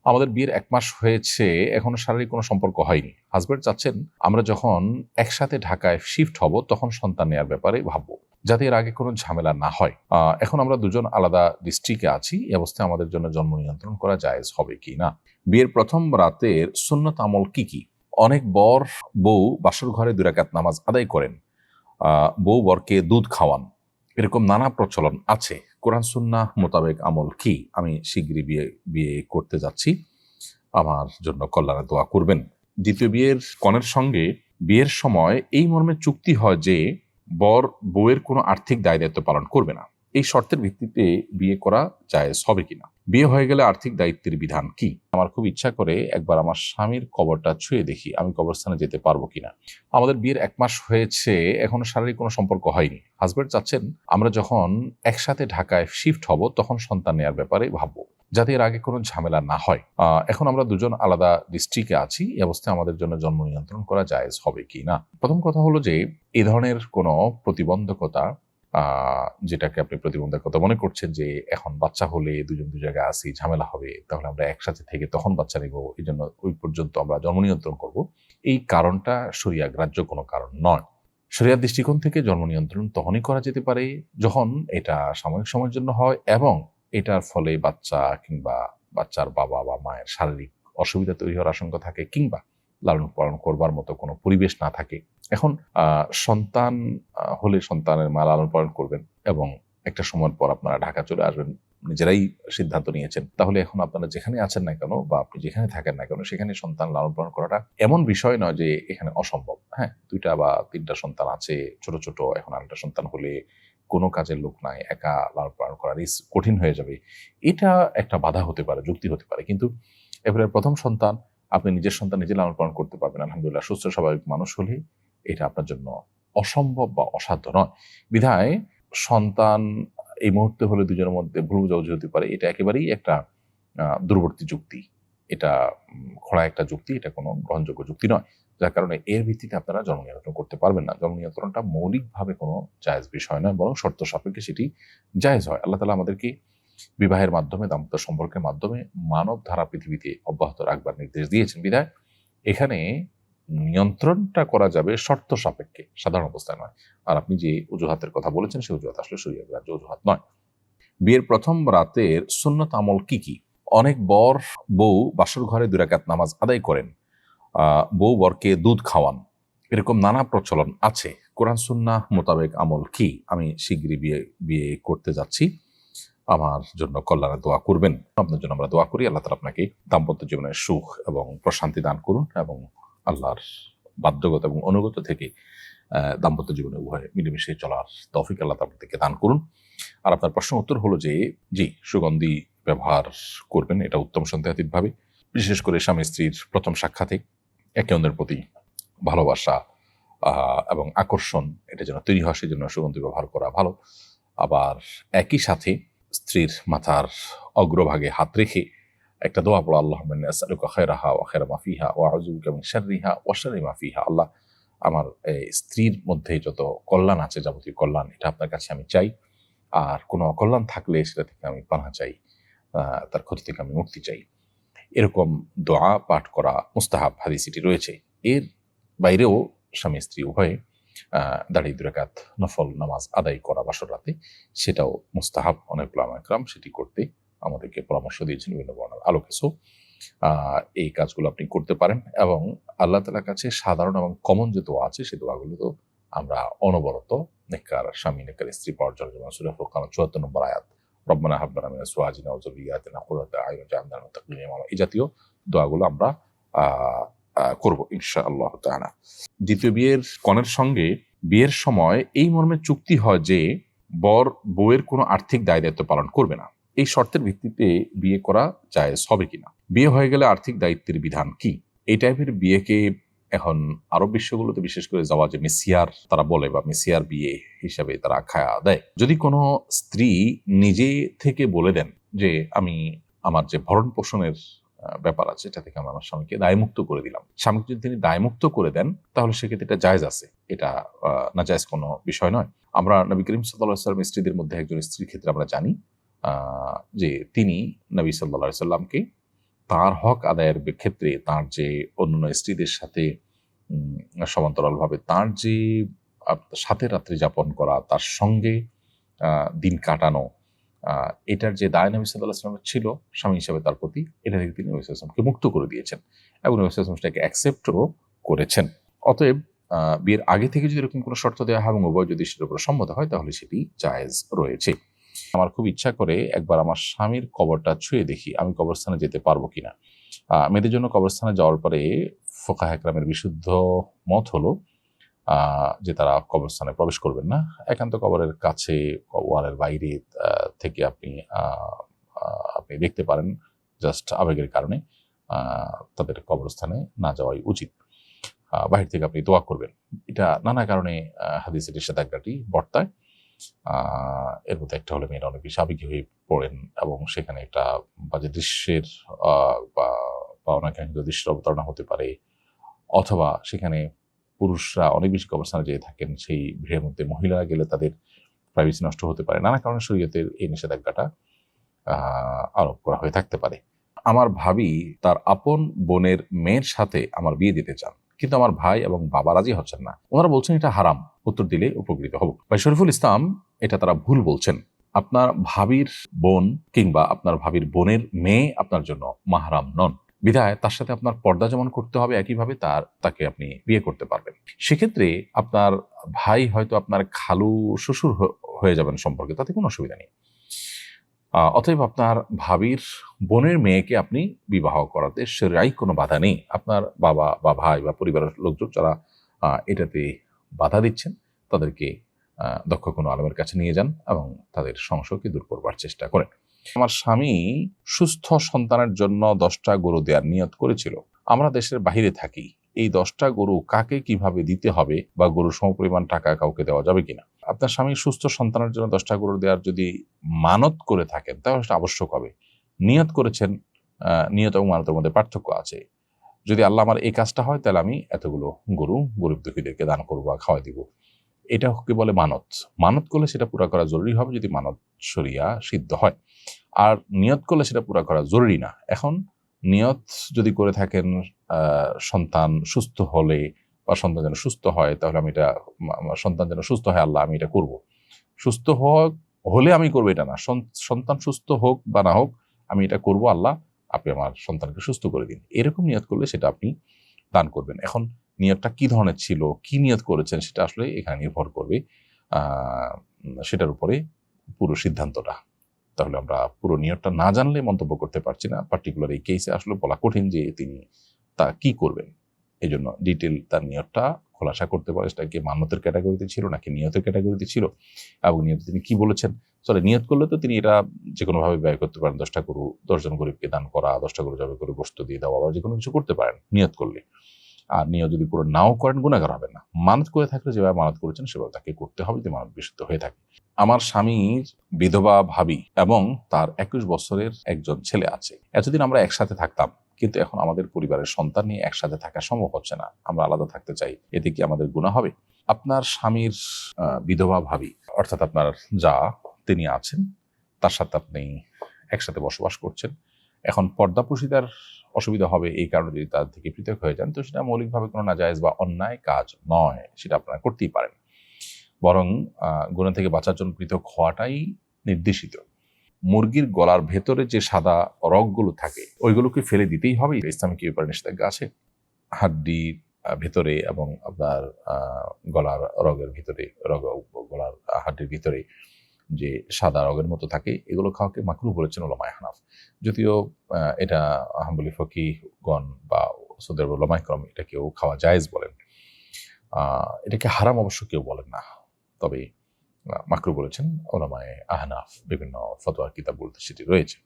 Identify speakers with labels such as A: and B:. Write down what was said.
A: আমাদের বিয়ের ১ মাস হয়েছে, এখনো শারীরিক কোনো সম্পর্ক হয়নি। হাসব্যান্ড চাচ্ছেন আমরা যখন একসাথে ঢাকায় শিফট হব তখন সন্তান নেওয়ার ব্যাপারে ভাববো, যাতে এর আগে কোনো ঝামেলা না হয়। এখন আমরা দুজন আলাদা ডিস্ট্রিক্টে আছি, এই অবস্থায় আমাদের জন্য জন্ম নিয়ন্ত্রণ করা জায়েজ হবে কি না। বিয়ের প্রথম রাতের সুন্নত আমল কি কি? অনেক বর বউ বাসর ঘরে ২ রাকাত নামাজ আদায় করেন, বউ বরকে দুধ খাওয়ান, এরকম নানা প্রচলন আছে। কোরআন সুন্নাহ মোতাবেক আমল কি? আমি শীঘ্রই বিয়ে করতে যাচ্ছি, আমার জন্য কল্যাণে দোয়া করবেন। দ্বিতীয় বিয়ের কনের সঙ্গে বিয়ের সময় এই মর্মে চুক্তি হয় যে বর বউয়ের কোনো আর্থিক দায় দায়িত্ব পালন করবে না। এই শর্তের ভিত্তিতে বিয়ে করা জায়েজ হবে কিনা? বিয়ে হয়ে গেলে আর্থিক দায়িত্বের বিধান কি? আমার খুব ইচ্ছা করে একবার আমার স্বামীর কবরটা ছুঁয়ে দেখি, আমি কবরস্থানে যেতে পারবো কিনা। আমাদের বিয়ের ১ মাস হয়েছে, এখনো শারীরিক কোনো সম্পর্ক হয়নি। হাসব্যান্ড চাচ্ছেন আমরা যখন একসাথে ঢাকায় শিফট হব তখন সন্তান নেওয়ার ব্যাপারে ভাববো, যাতে এর আগে কোনো ঝামেলা না হয়। এখন আমরা দুজন আলাদা ডিস্ট্রিক্টে আছি, এই অবস্থায় আমাদের জন্য জন্ম নিয়ন্ত্রণ করা জায়েজ হবে কি না। প্রথম কথা হলো যে এই ধরনের কোনো প্রতিবন্ধকতা, যেটাকে আপনি প্রতিবন্ধকতা মনে করছেন যে এখন বাচ্চা হলে দুজন দু জায়গায় আসি, ঝামেলা হবে, তাহলে আমরা একসাথে থেকে তখন বাচ্চা নেব, এই জন্য ওই পর্যন্ত আমরা জন্ম নিয়ন্ত্রণ করব, এই কারণটা শরিয়া গ্রাহ্য কোনো কারণ নয়। শরিয়ার দৃষ্টিকোণ থেকে জন্ম নিয়ন্ত্রণ তখনই করা যেতে পারে যখন এটা সাময়িক সময়ের জন্য হয় এবং এটার ফলে বাচ্চা কিংবা বাচ্চার বাবা বা মায়ের শারীরিক অসুবিধা তৈরি হওয়ার আশঙ্কা থাকে কিংবা লালন পালন করবার মতো কোনো পরিবেশ না থাকে। এখন সন্তান হলে সন্তানের মা লালন পালন করবেন এবং একটা সময় পর আপনারা ঢাকা চলে আসবেন, নিজেরাই সিদ্ধান্ত নিয়েছেন, তাহলে এখন আপনারা যেখানে আছেন না কেন বা আপনি যেখানে থাকেন না কেন সেখানে সন্তান লালন পালন করাটা এমন বিষয় নয় যে এখানে অসম্ভব। হ্যাঁ, 2টা বা 3টা সন্তান আছে, ছোট ছোট, এখন আরেকটা সন্তান হলে কোনো কাজের লোক নাই, একা লালন পালন করা কঠিন হয়ে যাবে, এটা একটা বাধা হতে পারে, যুক্তি হতে পারে। কিন্তু এবারে প্রথম সন্তান, আপনি নিজের সন্তান নিজে লালন পালন করতে পারবেন আলহামদুলিল্লাহ, সুস্থ স্বাভাবিক মানুষ হলে এটা আপনার জন্য অসম্ভব বা অসাধ্য নয়। বিধায় সন্তান এই মুহূর্তে হলে দুজনের মধ্যে ভুল বোঝাবুঝি হতে পারে, এটা একেবারেই একটা দূরবর্তী যুক্তি, এটা খোঁড়া একটা যুক্তি, এটা কোনো গ্রহণযোগ্য যুক্তি নয়, যার কারণে এর ভিত্তিতে আপনারা জন্ম নিয়ন্ত্রণ করতে পারবেন না। জন্ম নিয়ন্ত্রণটা মৌলিকভাবে কোনো জায়েজ বিষয় নয়, বরং শর্ত সাপেক্ষে সেটি জায়েজ হয়। আল্লাহ তাআলা আমাদেরকে বিবাহের মাধ্যমে, দাম্পত্য সম্পর্কের মাধ্যমে মানব ধারা পৃথিবীতে অব্যাহত রাখবার নির্দেশ দিয়েছেন। বিধায় এখানে নিয়ন্ত্রণটা করা যাবে শর্ত সাপেক্ষে, সাধারণ অবস্থায় নয়। আর আপনি যে অজুহাতের কথা বলেছেন সেই অজুহাত আসলে শরীয়ত গ্রাহ্য অজুহাত নয়। বিয়ের প্রথম রাতের সুন্নত আমল কি কি? অনেক বর বউ বাসর ঘরে 2 রাকাত নামাজ আদায় করেন, বউ বরকে দুধ খাওয়ান, এরকম নানা প্রচলন আছে। কোরআন সুন্নাহ মোতাবেক আমল কি? আমি শীঘ্রই বিয়ে করতে যাচ্ছি, আমার জন্য কল্যাণে দোয়া করবেন। আপনার জন্য আমরা দোয়া করি, আল্লাহ তাআলা আপনাকে দাম্পত্য জীবনের সুখ এবং প্রশান্তি দান করুন এবং আল্লাহর বাধ্যগত এবং অনুগত থেকে দাম্পত্য জীবনে উভয়ে মিলেমিশে চলার তৌফিক আল্লাহ তাআলা আপনাদেরকে দান করুন। আর আপনার প্রশ্ন উত্তর হলো যে জি, সুগন্ধি ব্যবহার করবেন, এটা উত্তম সন্দেহাতীতভাবে, বিশেষ করে স্বামী স্ত্রীর প্রথম সাক্ষাতে একে অন্যের প্রতি ভালোবাসা এবং আকর্ষণ এটা যেন তৈরি হয়, সেই জন্য সুগন্ধি ব্যবহার করা ভালো। আবার একই সাথে স্ত্রীর মাথার অগ্রভাগে হাত রেখে একটা দোয়া পড়া, আল্লাহুম্মা ইন্নী আসআলুকা খায়রাহা ওয়া খায়রা মা ফিহা ওয়া আউযু বিকা মিন শাররিহা ওয়া শাররি মা ফিহা। আল্লাহ, আমার স্ত্রীর মধ্যে যত কল্যাণ আছে, যাবতীয় কল্যাণ, এটা আপনার কাছে আমি চাই, আর কোনো অকল্যাণ থাকলে সেটা থেকে আমি পানাহ চাই, তার ক্ষতি থেকে আমি মুক্তি চাই। এরকম দোয়া পাঠ করা মুস্তাহাব, হাদিসটি রয়েছে। এর বাইরেও স্বামী স্ত্রী উভয়ে দাঁড়িয়ে 2 রাকাত নফল নামাজ আদায় করা বাসর রাতে, সেটাও মুস্তাহাব। অনেক উলামা ইকরাম সেটি করতে আমাদেরকে পরামর্শ দিয়েছেন বিভিন্ন বর্ণনার আলোকে। সো এই কাজগুলো আপনি করতে পারেন এবং আল্লাহ তাআলার কাছে সাধারণ এবং কমন যে দোয়া আছে সেই দোয়াগুলো তো আমরা অনবরত নেককার স্বামী নেককার স্ত্রী পাওয়ার জন্য, যেমন সূরা ফুরকান ৭৪ নম্বর আয়াত, রব্বানা হাব লানা মিন আজওয়াজিনা ওয়া যুররিয়্যাতিনা কুররাতা আ'ইউন ওয়াজআলনা লিল মুত্তাকিনা ইমামা, এই জাতীয় দোয়াগুলো আমরা করব ইনশাআল্লাহ তাআলা। দ্বিতীয় বিয়ের কনের সঙ্গে বিয়ের সময় এই মর্মে চুক্তি হয় যে বর বউয়ের কোনো আর্থিক দায় দায়িত্ব পালন করবে না। এই শর্তের ভিত্তিতে বিয়ে করা জায়েজ হবে কিনা? বিয়ে হয়ে গেলে আর্থিক দায়িত্বের বিধান কি? এই টাইপের বিয়েকে এখন আরব বিশ্বগুলোতে বিশেষ করে জাওয়াজে মিসিয়ার তারা বলে, বা মিসিয়ার বিয়ে হিসাবে তারা আখ্যা দেয়। যদি কোনো স্ত্রী নিজে থেকে বলে দেন যে আমি আমার যে ভরণ পোষণের ব্যাপার আছে এটা থেকে আমি আমার স্বামীকে দায়মুক্ত করে দিলাম, স্বামীকে যদি তিনি দায়মুক্ত করে দেন তাহলে সেক্ষেত্রে এটা জায়েজ আছে, এটা নাজায়েজ কোনো বিষয় নয়। আমরা নবী করিম সাল্লাল্লাহু আলাইহি ওয়াসাল্লাম স্ত্রীদের মধ্যে একজন স্ত্রীর ক্ষেত্রে আমরা জানি যে তিনি নবী সাল্লাল্লাহু আলাইহি ওয়াসাল্লামকে তার হক আদায়ের ক্ষেত্রে তার যে অন্যান্য স্ত্রীদের সাথে সমান্তরালভাবে তার যে সাথে রাত্রি যাপন করা, তার সঙ্গে দিন কাটানো, এটার যে দায় নবী সাল্লাল্লাহু আলাইহি ওয়াসাল্লামের ছিল স্বামী হিসেবে তার প্রতি, এটা থেকে তিনি নবী সাল্লাল্লাহু আলাইহি ওয়াসাল্লামকে মুক্ত করে দিয়েছেন এবং নবী সাল্লাল্লাহু আলাইহি ওয়াসাল্লাম সেটাকে অ্যাকসেপ্টও করেছেন। অতএব বিয়ের আগে থেকে যদি এরকম কোনো শর্ত দেওয়া হয় এবং উভয় যদি সেটার উপর সম্মত হয় তাহলে সেটি জায়েজ রয়েছে। আমার খুব ইচ্ছা করে একবার আমার স্বামীর কবরটা ছুঁয়ে দেখি আমি কবরস্থানে যেতে পারবো কিনা। মেয়েদের জন্য কবরস্থানে যাওয়ার পরে ফুকাহা একরামের বিশুদ্ধ মত হলো যে তারা কবরস্থানে প্রবেশ করবেন না। একান্ত কবরের কাছে ওয়ালের বাইরে থেকে আপনি দেখতে পারেন, জাস্ট আবেগের কারণে তাদের কবরস্থানে না যাওয়াই উচিত। বাহির থেকে আপনি দোয়া করবেন। এটা নানা কারণে হাদিসের নিষেধাজ্ঞাটি বর্তায়। এর মধ্যে একটা হলো মেয়েরা অনেক বেশি আবেগী হয়ে পড়েন এবং সেখানে একটা বাজে দৃশ্যের বা অনাকাঙ্ক্ষিত দৃশ্যের অবতারণা হতে পারে, অথবা সেখানে পুরুষরা অনেক বেশি কবরস্থানে যেয়ে থাকেন, সেই ভিড়ের মধ্যে মহিলারা গেলে তাদের প্রাইভেসি নষ্ট হতে পারে। নানা কারণে শরীয়তের এই নিষেধাজ্ঞাটা আরোপ করা হয়ে থাকতে পারে। আমার ভাবি তার আপন বোনের মেয়ের সাথে আমার বিয়ে দিতে চান, কিন্তু আমার ভাই এবং বাবা রাজি হচ্ছেন না। ওনারা বলছেন এটা হারাম, উত্তর দিলে উপকৃত হব। ভাই শরীফুল ইসলাম, এটা তারা ভুল বলছেন। আপনার ভাবির বোন কিংবা আপনার ভাবির বোনের মেয়ে আপনার জন্য মাহরাম নন, বিধায় তার সাথে আপনার পর্দা যেমন করতে হবে একইভাবে তাকে আপনি বিয়ে করতে পারবেন। সেক্ষেত্রে আপনার ভাই হয়তো আপনার খালু শ্বশুর হয়ে যাবেন সম্পর্কে, তাতে কোনো অসুবিধা নেই। অতএব আপনার ভাবির বোনের মেয়েকে আপনি বিবাহ করাতে শরীয়তে কোনো বাধা নেই। আপনার বাবা বা ভাই বা পরিবারের লোকজন যারা এটাতে বাধা দিচ্ছেন তাদেরকে দক্ষ কোনো আলেমের কাছে নিয়ে যান এবং তাদের সংশয়কে দূর করবার চেষ্টা করেন। আমার স্বামী সুস্থ সন্তানের জন্য 10টা গরু দেওয়ার নিয়ত করেছিল। আমরা দেশের বাহিরে থাকি, এই 10টা গরু কাকে কিভাবে দিতে হবে বা গরুর সমপরিমাণ টাকা কাউকে দেওয়া যাবে কিনা? আপনার স্বামী সুস্থ সন্তানের জন্য 10টা গরু দেওয়ার যদি মানত করে থাকেন তাহলে সেটা আবশ্যক হবে। নিয়ত করেছেন, নিয়ত এবং মানতের মধ্যে পার্থক্য আছে। যদি আল্লাহ আমার এই কাজটা হয় তাহলে আমি এতগুলো গরু গরিব দুঃখীদেরকে দান করবো বা খাওয়াই দিব, এটা কি বলে মানত। মানত করলে সেটা পুরা করা জরুরি হবে যদি মানত শরিয়া সিদ্ধ হয়, আর নিয়ত করলে সেটা পুরা করা জরুরি না। এখন নিয়ত যদি করে থাকেন সন্তান সুস্থ হলে বা সন্তান যেন সুস্থ হয়, তাহলে আমি এটা সন্তান যেন সুস্থ হয় আল্লাহ আমি এটা করব। সুস্থ হলে আমি করবো এটা না, সন্তান সুস্থ হোক বা না হোক আমি এটা করব আল্লাহ আপনি আমার সন্তানকে সুস্থ করে দিন, এরকম নিয়ত করলে সেটা আপনি দান করবেন। এখন নিয়তটা কি ধরনের ছিল, কি নিয়ত করেছেন সেটা আসলে এখানে নির্ভর করবে, সেটার উপরে পুরো সিদ্ধান্তটা। তাহলে আমরা পুরো নিয়তটা না জানলে মন্তব্য করতে পারছি না। পার্টিকুলার এই কেসে আসলে বলা কঠিন যে তিনি তা কি করবেন। এই জন্য ডিটেল তার নিয়তটা খোলাসা করতে পারে, সেটা কি মান্যতের ক্যাটাগরিতে ছিল নাকি নিয়তের ক্যাটাগরিতে ছিল, এবং নিয়ত তিনি কি বলেছেন। সরি, নিয়ত করলে তো তিনি এটা যে কোনোভাবে ব্যয় করতে পারেন। 10টা গরু 10 জন গরিবকে দান করা, 10টা গরু জবাই করে গোশত দিয়ে দেওয়া, বা যে কোনো কিছু করতে পারেন নিয়ত করলে। আর নিয়ত যদি পুরো নাও করেন গুনাহগার হবেন না। মানত করে থাকলে যেভাবে মানত করেছেন সেভাবে তাকে করতে হবে যদি মানত বিশুদ্ধ হয়ে থাকে। আমার স্বামীর বিধবা ভাবি এবং তার 21 বছরের একজন ছেলে আছে। এতদিন আমরা একসাথে থাকতাম, কিন্তু এখন আমাদের পরিবারের সন্তান নিয়ে একসাথে থাকা সম্ভব হচ্ছে না, আমরা আলাদা থাকতে চাই, এতে কি আমাদের গুনাহ হবে? আপনার স্বামীর বিধবা ভাবি অর্থাৎ আপনার যা তিনি আছেন, তার সাথে আপনি একসাথে বসবাস করছেন। এখন পর্দাপোশিদার অসুবিধা হবে এই কারণে যদি তার থেকে পৃথক হয়ে যান, তো সেটা মৌলিকভাবে কোনো নাজায়েজ বা অন্যায় কাজ নয়, সেটা আপনারা করতেই পারেন। বরং গুনাহ থেকে বাঁচার জন্য পৃথক হওয়াটাই নির্দেশিত। মুরগির গলার ভেতরে যে সাদা রগগুলো থাকে ওইগুলোকে ফেলে দিতেই হবে, ইসলামে কি ব্যাপারে নিষেধাজ্ঞা আছে? হাড্ডির ভেতরে এবং আপনার গলার রগের ভিতরে, গলার হাড্ডির ভিতরে যে সাদা রগের মতো থাকে, এগুলো খাওয়াকে মাকরুহ বলেছেন উলামায়ে হানাফ। যদিও এটা হাম্বলি ফকিহগণ বা সৌদি আরবের উলামায়ে কেরাম এটাকেও খাওয়া জায়েজ বলেন। এটাকে হারাম অবশ্য কেউ বলেন না, তবে মাকরুহ বলেছেন উলামায়ে আহনাফ। বিভিন্ন ফতোয়ার কিতাবগুলোতে সেটি রয়েছে।